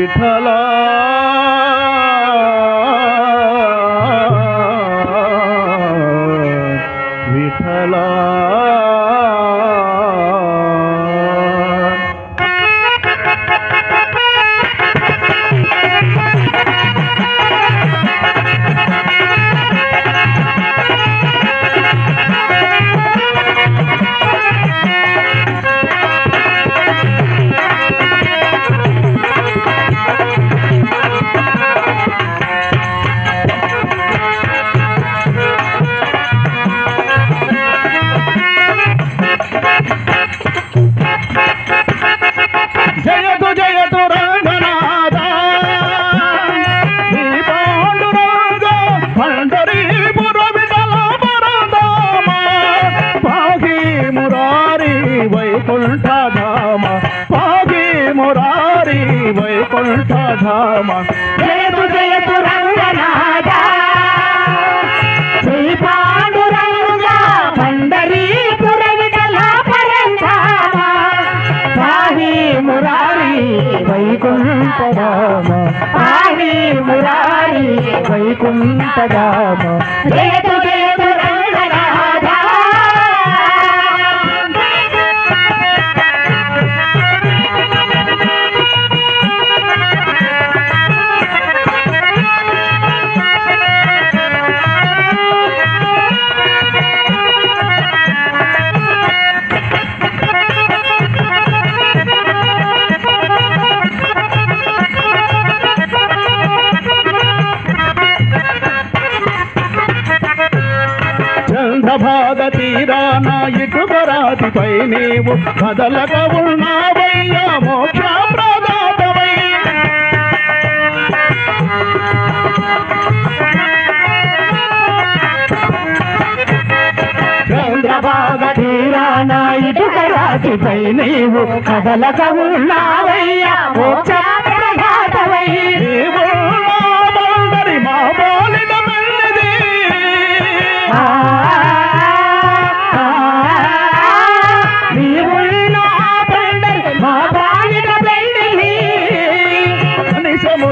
విఠలా విఠలా జయతు జయతు రంగనాథ శ్రీ పాండురంగ పండరీపుర విఠల పరధామ పాహి మురారి వైకుంఠధామ పాహి మురారి వైకుంఠధామ జయతు జయతు రంగనాథ శ్రీ పాండురంగ పండరీపుర విఠల పరధామ పాహి మురారి వైకుంఠధామ పాహి మురారి వైకుంఠధామ జయతు జయతు రంగనాథ చంద్రభాగ తీరాన ఇటుకరాతిపై నీవు కదలక ఉన్నావయ్యా మోక్ష ప్రదాతవై చంద్రభాగ తీరాన ఇటుకరాతిపై నీవు కదలక ఉన్నావయ్యా మోక్ష ప్రదాతవై నీవు బందరి మా బాలిన మెల్లది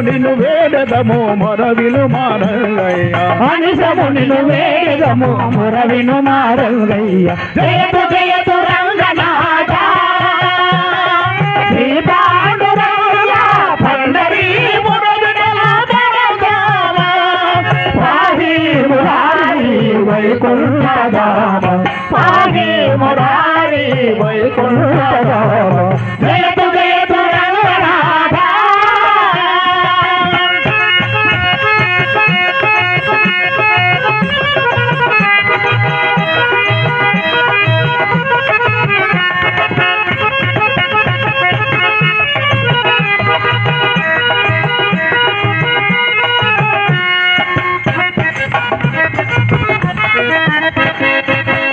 నిను వేడదము మొరవిను మారంగయ్య మనిషము నిను వేడదము మొరవిను మారంగయ్య జయతు జయతు రంగనాథ శ్రీ పాండురంగ పండరీపుర విఠల పరధామ పాహి మురారి వైకుంఠధామ పాహి మురారి వైకుంఠధామ జయతు జయతు రంగనాథ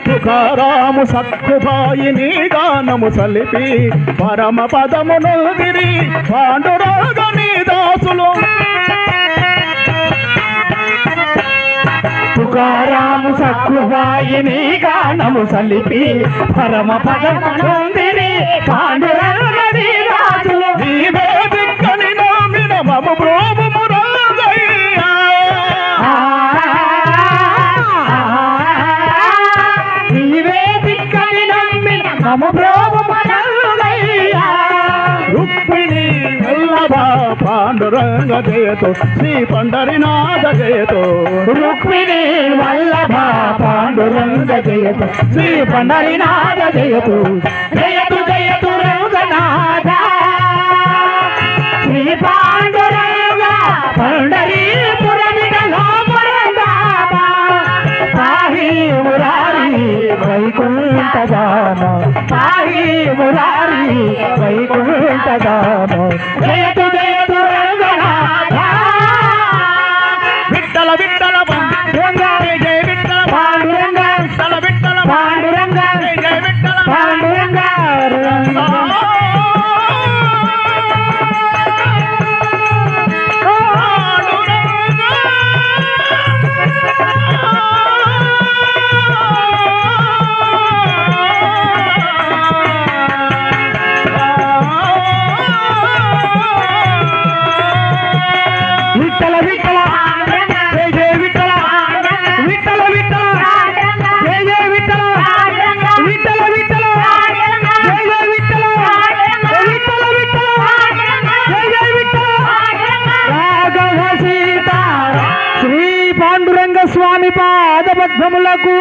తుకారాము సక్కుబాయిని గానము సలిపి పరమ పదము నొదిరి పాండురంగని దాసులు తుకారాము సక్కుబాయిని గానము సలిపి పరమ పదము నొదిరి పాండురంగని దాసులు నీవే దిక్కని నామిన మమ ప్రోభు మురారయ్యా మమ ప్రభు మనయ్యా రుక్మిణి వల్లభ పాండురంగ జయతో శ్రీ పండరినాథ జయతో రుక్మిణి వల్లభ పాండురంగ జయతో శ్రీ పండరినాథ జయతో జయతు జయతు రంగనాథ శ్రీ పాండురంగ పండరీపుర విఠల పరధామ పాహి మురారి వైకుంఠధామ పాహి మురారి వైకుంఠధామ జయతు జయతు రంగనాథ విఠల విఠల పాండురంగ జయ జయ విఠల పాండురంగ విఠల విఠల పాండురంగ జయ జయ విఠల పాండురంగ తీర్థములకు